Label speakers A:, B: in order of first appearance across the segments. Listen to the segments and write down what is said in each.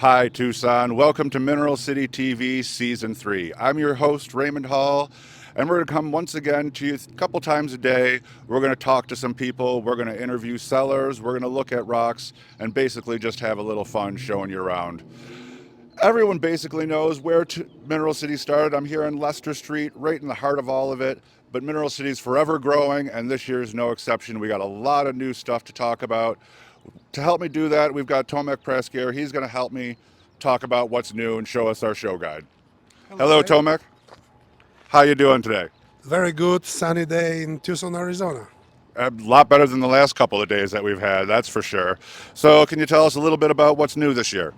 A: Hi, Tucson. Welcome to Mineral City TV Season 3. I'm your host, Raymond Hall, and we're going to come once again to you a couple times a day. We're going to talk to some people. We're going to interview sellers. We're going to look at rocks and basically just have a little fun showing you around. Everyone basically knows where Mineral City started. I'm here on Leicester Street, right in the heart of all of it. But Mineral City is forever growing, and this year is no exception. We got a lot of new stuff to talk about. To help me do that, we've got Tomek Praskier. He's going to help me talk about what's new and show us our show guide. Hello,
B: Ray.
A: Tomek. How you doing today?
B: Very good sunny day in Tucson, Arizona.
A: A lot better than the last couple of days that we've had, that's for sure. So can you tell us a little bit about what's new this year?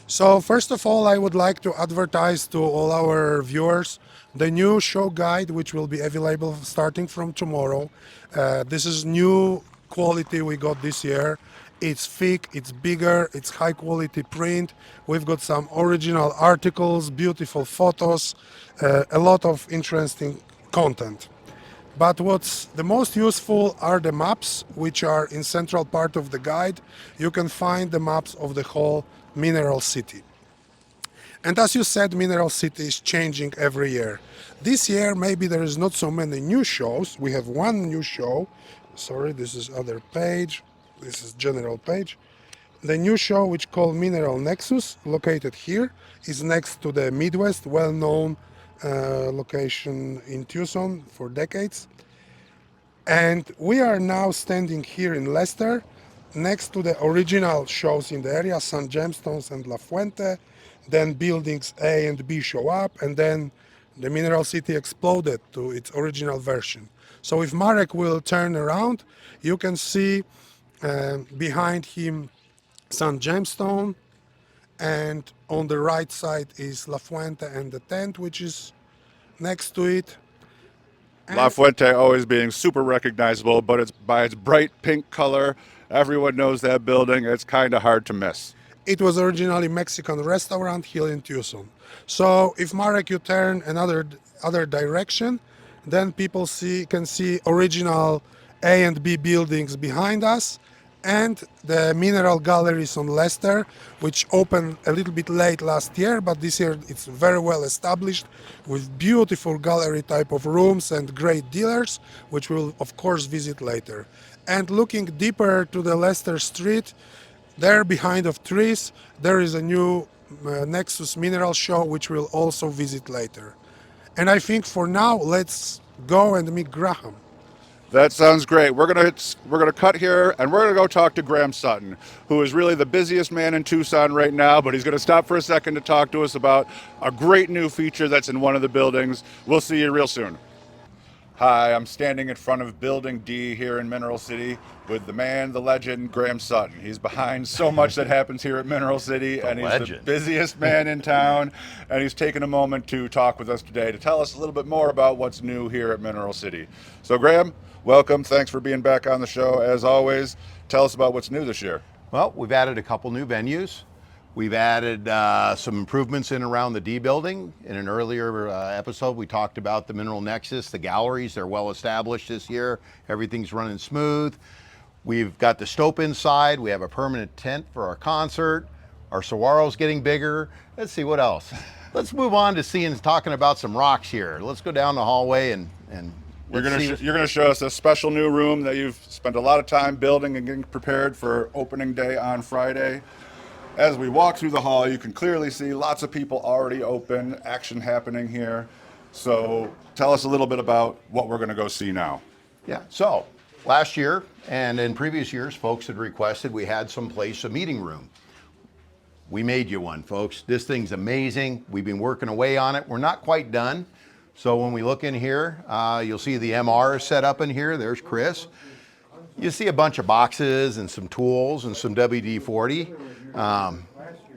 B: So first of all, I would like to advertise to all our viewers the new show guide, which will be available starting from tomorrow. This is new quality we got this year. It's thick, it's bigger, it's high quality print. We've got some original articles, beautiful photos, a lot of interesting content. But what's the most useful are the maps, which are in central part of the guide. You can find the maps of the whole Mineral City. And as you said, Mineral City is changing every year. This year, maybe there is not so many new shows. We have one new show. Sorry, this is other page. This is general page. The new show, which called Mineral Nexus, located here, is next to the Midwest, well-known location in Tucson for decades. And we are now standing here in Leicester, next to the original shows in the area, San Gemstones and La Fuente. Then buildings A and B show up, and then the Mineral City exploded to its original version. So if Marek will turn around, you can see behind him San Gemstone, and on the right side is La Fuente and the tent, which is next to it.
A: La
B: And
A: Fuente always being super recognizable, but it's by its bright pink color. Everyone knows that building. It's kind of hard to miss.
B: it was originally Mexican restaurant here in Tucson. So if Marek, you turn another other direction, then people can see original A and B buildings behind us, and the mineral galleries on Leicester, which opened a little bit late last year, but this year it's very well established with beautiful gallery type of rooms and great dealers, which we'll of course visit later. And looking deeper to the Leicester Street, there behind of trees, there is a new Nexus Mineral Show, which we'll also visit later. And I think for now, let's go and meet Graham.
A: That sounds great. We're gonna cut here, and we're gonna go talk to Graham Sutton, who is really the busiest man in Tucson right now. But he's gonna stop for a second to talk to us about a great new feature that's in one of the buildings. We'll see you real soon. Hi, I'm standing in front of Building D here in Mineral City with the man, the legend, Graham Sutton. He's behind so much that happens here at Mineral City, and he's the busiest man in town. And he's taken a moment to talk with us today to tell us a little bit more about what's new here at Mineral City. So, Graham, welcome. Thanks for being back on the show. As always, tell us about what's new this year.
C: Well, we've added a couple new venues. We've added some improvements in around the D building. In an earlier episode, we talked about the Mineral Nexus, the galleries. They're well established this year. Everything's running smooth. We've got the stope inside. We have a permanent tent for our concert. Our saguaro's getting bigger. Let's see what else. Let's move on to talking about some rocks here. Let's go down the hallway and
A: You're gonna show us a special new room that you've spent a lot of time building and getting prepared for opening day on Friday. As we walk through the hall, you can clearly see lots of people already open, action happening here. So tell us a little bit about what we're gonna go see now.
C: Yeah, so last year and in previous years, folks had requested we had someplace, a meeting room. We made you one, folks. This thing's amazing. We've been working away on it. We're not quite done. So when we look in here, you'll see the MR is set up in here. There's Chris. You see a bunch of boxes and some tools and some WD-40.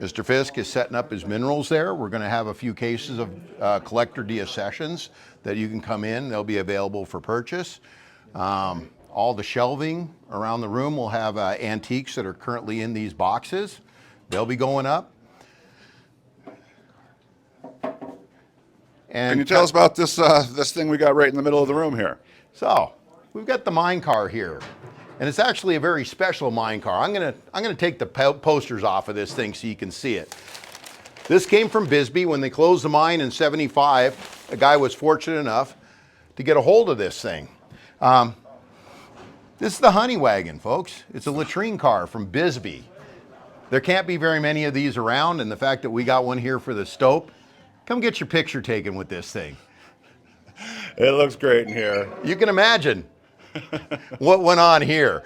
C: Mr. Fisk is setting up his minerals there. We're going to have a few cases of collector deaccessions that you can come in. They'll be available for purchase. All the shelving around the room will have antiques that are currently in these boxes. They'll be going up. And
A: Can you tell us about this thing we got right in the middle of the room here?
C: So we've got the mine car here. And it's actually a very special mine car. I'm gonna take the posters off of this thing so you can see it. This came from Bisbee. When they closed the mine in '75, a guy was fortunate enough to get a hold of this thing. This is the Honey Wagon, folks. It's a latrine car from Bisbee. There can't be very many of these around, and the fact that we got one here for the Stope, come get your picture taken with this thing.
A: It looks great in here.
C: You can imagine what went on here.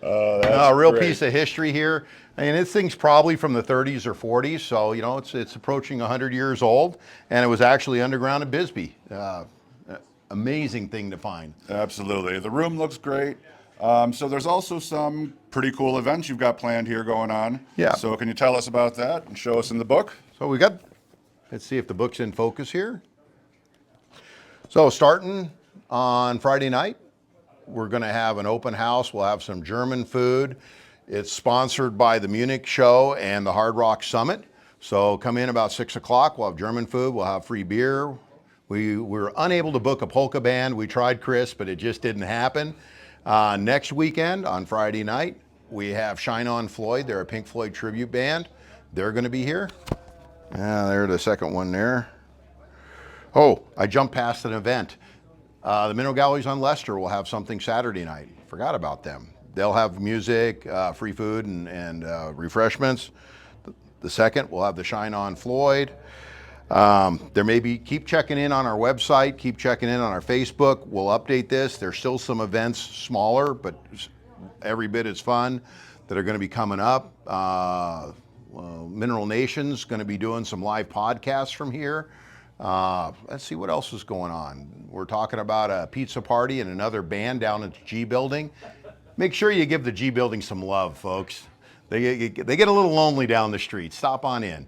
C: A real
A: great.
C: piece of history here. I mean, this thing's probably from the 30s or 40s, so you know it's approaching 100 years old, and it was actually underground in Bisbee. Amazing thing to find.
A: Absolutely. The room looks great. So there's also some pretty cool events you've got planned here going on.
C: Yeah.
A: So can you tell us about that and show us in the book?
C: So we got, let's see if the book's in focus here. So starting on Friday night, we're going to have an open house. We'll have some German food. It's sponsored by the Munich Show and the Hard Rock Summit. So come in about 6 o'clock. We'll have German food. We'll have free beer. We were unable to book a polka band. We tried Chris, but it just didn't happen. Next weekend, on Friday night, we have Shine On Floyd. They're a Pink Floyd tribute band. They're going to be here. There's the second one there. Oh, I jumped past an event. The Mineral Galleries on Lester will have something Saturday night. Forgot about them. They'll have music, free food, and refreshments. The second, we'll have the Shine On Floyd. There may be, keep checking in on our website, keep checking in on our Facebook. We'll update this. There's still some events, smaller, but every bit as fun, that are going to be coming up. Mineral Nation's going to be doing some live podcasts from here. Let's see what else is going on. We're talking about a pizza party and another band down at the G Building. Make sure you give the G Building some love, folks. They get a little lonely down the street. Stop on in.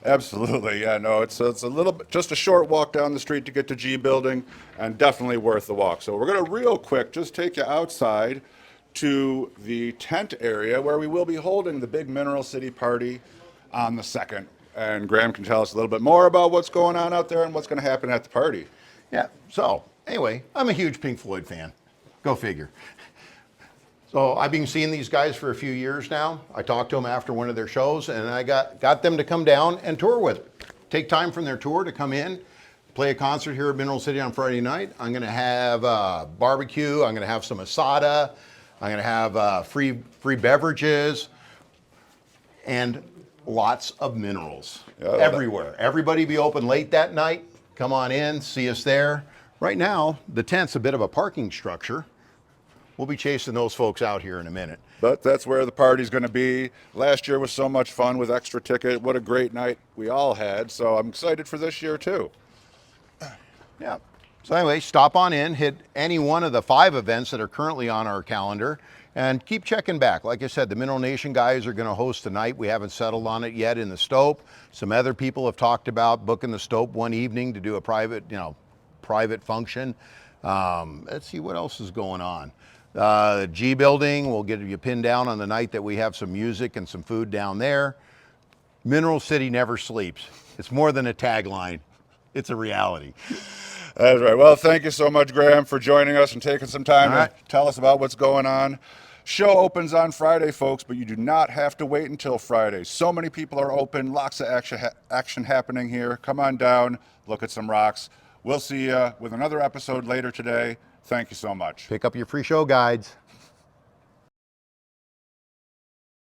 A: Absolutely, yeah, no, it's a little bit, just a short walk down the street to get to G Building, and definitely worth the walk. So we're gonna real quick just take you outside to the tent area where we will be holding the big Mineral City party on the 2nd. And Graham can tell us a little bit more about what's going on out there and what's gonna happen at the party.
C: Yeah, so anyway, I'm a huge Pink Floyd fan. Go figure. So I've been seeing these guys for a few years now. I talked to them after one of their shows, and I got them to come down and tour with them. Take time from their tour to come in, play a concert here at Mineral City on Friday night. I'm going to have barbecue. I'm going to have some asada. I'm going to have free beverages and lots of minerals everywhere. Everybody be open late that night. Come on in, see us there. Right now, the tent's a bit of a parking structure. We'll be chasing those folks out here in a minute.
A: But that's where the party's going to be. Last year was so much fun with extra ticket. What a great night we all had. So I'm excited for this year too.
C: Yeah. So anyway, stop on in, hit any one of the 5 events that are currently on our calendar, and keep checking back. Like I said, the Mineral Nation guys are going to host tonight. We haven't settled on it yet in the Stope. Some other people have talked about booking the Stope one evening to do a private function. Let's see what else is going on. G Building, we'll get you pinned down on the night that we have some music and some food down there. Mineral City never sleeps. It's more than a tagline. It's a reality.
A: That's right. Well, thank you so much, Graham, for joining us and taking some time to tell us about what's going on. Show opens on Friday, folks, but you do not have to wait until Friday. So many people are open, lots of action happening here. Come on down, look at some rocks. We'll see you with another episode later today. Thank you so much.
C: Pick up your free show guides.